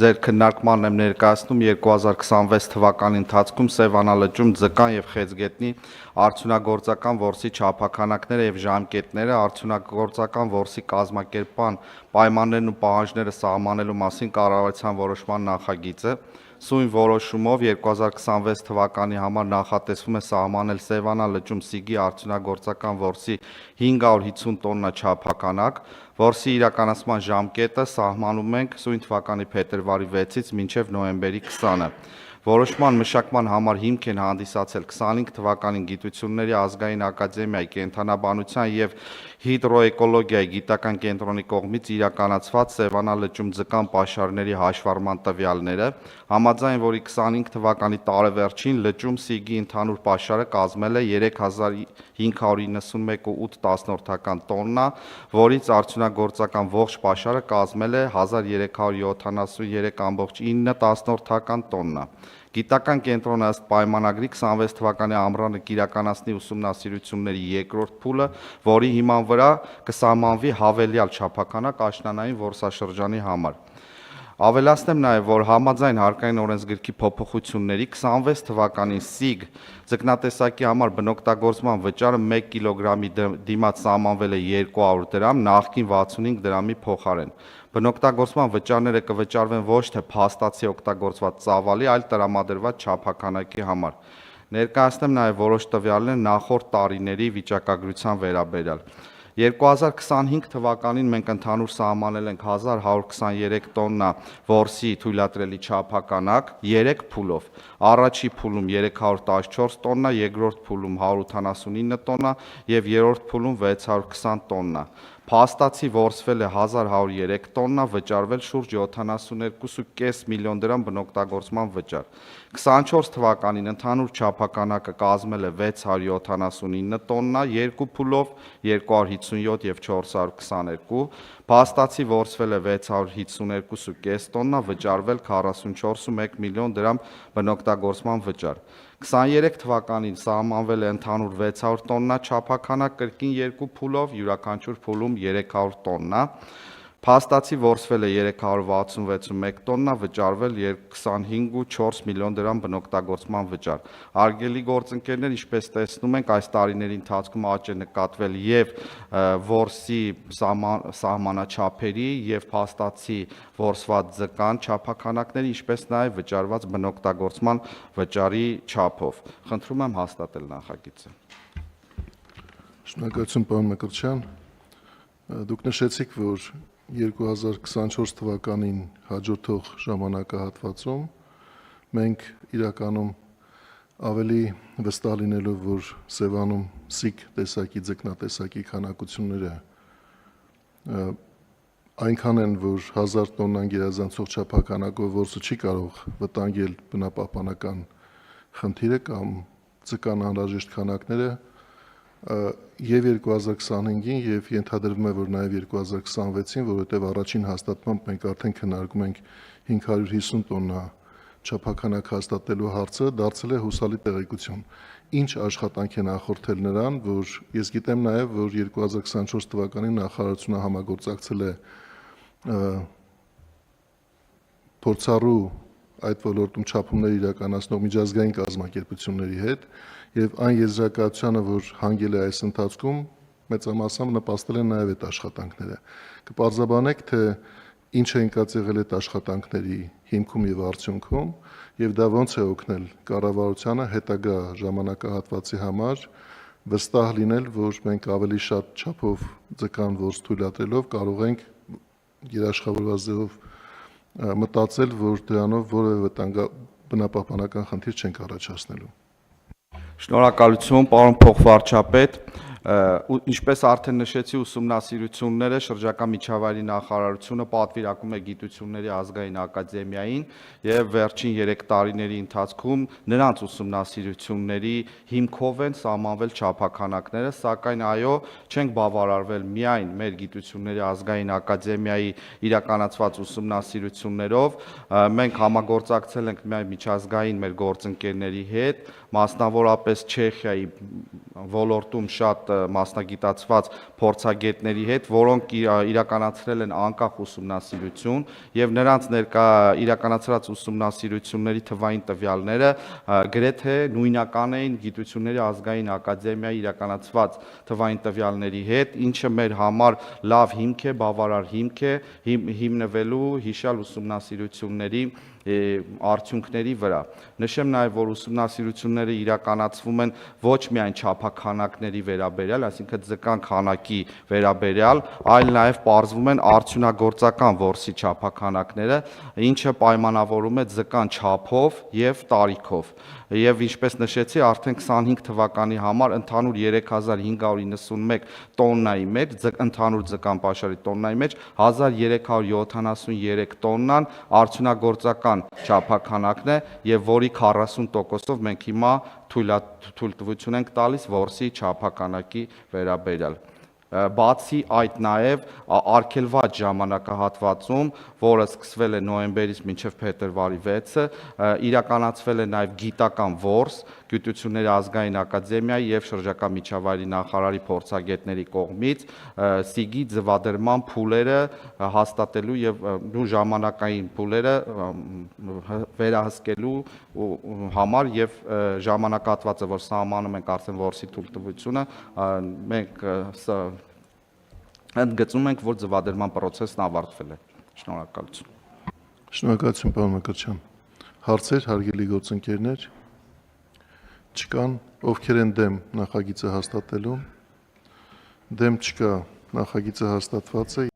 ձեր քննարկմանն եմ ներկայացնում 2026 թվականի ընթացքում Սևանալճում ձկան եւ խեցգետնի արդյունագործական որսի չափաքանակները եւ ժամկետները, արդյունագործական որսի կազմակերպման պայմաններն ու պահանջները սահմանելու մասին կառավարության որոշման նախագիծը Սույն որոշումով 2026 թվականի համար նախատեսվում է սահմանել Սևանալճում Սիգի արդյունագործական որսի 550 տոննա չափականակ, որսի իրականացման ժամկետը սահմանում ենք սույն թվականի փետրվարի 6-ից մինչև նոյեմբերի 20-ը։ Որոշման մշակման համար հիմք են հանդիսացել 25 թվականին Գիտությունների ազգային ակադեմիայի կենդանաբանության եւ հիդրոէկոլոգիայի գիտական կենտրոնի կողմից իրականացված Սևանալճում ձկան պաշարների հաշվառման տվյալները, համաձայն որի 25 թվականի տարեվերջին լճում Սիգի ընդհանուր պաշարը կազմել է 3591.8 տոննա, որից արդյունագործական ողջ պաշարը կազմել է 1373.9 տոննա։ Գիտական կենտրոնը ըստ պայմանագրի 26 թվականի ամռանը կիրականացնի ուսումնասիրությունների երկրորդ փուլը, որի հիման վրա կսահմանվի հավելյալ չափականակ աշնանային որսաշրջանի համար։ Ավելացնեմ նաև, որ համաձայն հարկային օրենսգրքի փոփոխությունների 26 թվականին Սիգ ձկնատեսակի համար բնօգտագործման վճարը 1 կիլոգրամի դիմաց սահմանվել է 200 դրամ, նախկին 65 դրամի փոխարեն։ Բնօգտագործման վճարները կվճարվեն ոչ թե փաստացի օգտագործված ծավալի, այլ տրամադրված չափականակի համար։ Ներկայացնեմ նաև որոշ տվյալներ նախորդ տարիների վիճակագրության վերաբերյալ։ 2025 թվականին մենք ընդհանուր սահմանել ենք 1123 տոննա որսի թույլատրելի չափականակ 3 փուլով։ Առաջի փուլում 314 տոննա, երկրորդ փուլում 189 տոննա եւ երրորդ փուլում 620 տոննա։ Փաստացի որսվել է 1103 տոննա, վճարվել շուրջ 72.5 միլիոն դրամ բնօգտագործման վճար։ 24 թվականին ընդհանուր չափականակը կազմել է 679 տոննա, երկու փուլով 257 եւ 422, փաստացի որսվել է 652.5 տոննա, վճարվել 44.1 միլիոն դրամ բնօգտագործման վճար։ 23 թվականին սահմանվել է ընդհանուր 600 տոննա չափականակ կրկին երկու փուլով, յուրաքանչյուր փուլում 300 տոննա, փաստացի որսվել է 366.1 տոննա, վճարվել 25.4 միլիոն դրամ բնօգտագործման վճար։ Հարգելի գործընկերներ, ինչպես տեսնում ենք, այս տարիների ընթացքում աճ է նկատվել եւ որսի սահմանաչափերի եւ փաստացի որսված ձկան չափականակների, ինչպես նաեւ վճարված բնօգտագործման վճարի չափով։ Խնդրում եմ հաստատել նախագիծը։ Շնորհակալություն, պարոն Մկրտչյան։ Դուք նշեցիք, որ 2024 թվականին հաջորդող ժամանակահատվածում մենք իրականում ավելի վստահ լինելով, որ Սևանում Սիգ տեսակի ձկնատեսակի քանակությունները այնքան են, որ 1000 տոննան գերազանցող չափականակով որսը չի կարող վտանգել բնապահպանական խնդիրը կամ ձկան անհրաժեշտ քանակները եւ 2025-ին եւ ենթադրվում է, որ նաեւ 2026-ին, որովհետեւ առաջին հաստատմամբ մենք արդեն քննարկում ենք 550 տոննա չափականակ հաստատելու հարցը, դարձել է հուսալի տեղեկություն։ Ինչ աշխատանք է նախորդել նրան, որ ես գիտեմ նաեւ, որ 2024 թվականին նախարարությունը համագործակցել է փորձառու այդ ոլորտում չափումներ իրականացնող միջազգային կազմակերպությունների հետ եւ այն եզրակացությանը, որ հանգել է այս ընթացքում, մեծամասամբ նպաստել են նաեւ այդ աշխատանքները։ Կպարզաբանեք, թե ինչ է ընկած եղել այդ աշխատանքների հիմքում եւ արդյունքում եւ դա ոնց է օգնել կառավարությանը հետագա ժամանակահատվածի համար վստահ լինել, որ մենք ավելի շատ չափով ձկան որս թույլատրելով կարող ենք երաշխավորված ձևով մտածել, որ դրանով որևէ բնապահպանական խնդիր չենք առաջացնելու։ Շնորհակալություն, պարոն փոխվարչապետ։ Ինչպես արդեն նշեցի, ուսումնասիրությունները շրջակա միջավայրի նախարարությունը պատվիրակում է Գիտությունների ազգային ակադեմիային եւ վերջին 3 տարիների ընթացքում նրանց ուսումնասիրությունների հիմքով են սահմանվել չափականակները, սակայն այո, չենք բավարարվել միայն մեր Գիտությունների ազգային ակադեմիայի իրականացված ուսումնասիրություններով, մենք համագործակցել ենք միայն միջազգային մեր գործընկերների հետ, մասնավորապես Չեխիայի ոլորտում շատ մասնագիտացված փորձագետների հետ, որոնք իրականացրել են անկախ ուսումնասիրություն եւ նրանց ներկա իրականացրած ուսումնասիրությունների թվային տվյալները գրեթե նույնական էին Գիտությունների ազգային ակադեմիայի իրականացված թվային տվյալների հետ, ինչը մեր համար լավ հիմք է, բավարար հիմք է հիմնվելու հիշյալ ուսումնասիրությունների արդյունքների վրա։ Նշեմ նաև, որ ուսումնասիրությունները իրականացվում են ոչ միայն չափաքանակների վերաբերյալ, այսինքն ձկան քանակի վերաբերյալ, այլ նաև պարզվում են արդյունագործական որսի չափաքանակները, ինչը պայմանավորում է ձկան չափով եւ տարիքով։ Եվ ինչպես նշեցի, արդեն 25 թվականի համար ընդհանուր 3591 տոննայի մեջ, ընդհանուր ձկան պաշարի տոննայի մեջ 1373 տոննան արդյունագործական չափաքանակն է եւ որի 40%-ով մենք հիմա թույլտվություն ենք տալիս որսի չափաքանակի վերաբերյալ։ Բացի այդ նաև արգելված ժամանակահատվածում, որը սկսվել է նոյեմբերից մինչև փետրվարի 6-ը, իրականացվել է նաև գիտական որս Գիտությունների ազգային ակադեմիայի եւ շրջակա միջավայրի նախարարի փորձագետների կողմից սիգի ձվադրման փուլերը հաստատելու եւ ժամանակային փուլերը վերահսկելու համար եւ ժամանակահատվածը, որ սահմանում ենք արդեն որսի թույլտվությունը, մենք ընդգծում ենք, որ ձվադրման process-ն ավարտվել է։ Շնորհակալություն։ Շնորհակալություն, պարոն Մկրտչյան։ Հարցեր, հարգելի գործընկերներ, չկան, ովքեր են դեմ նախագիծը հաստատելու։ Դեմ չկա, նախագիծը հաստատված է։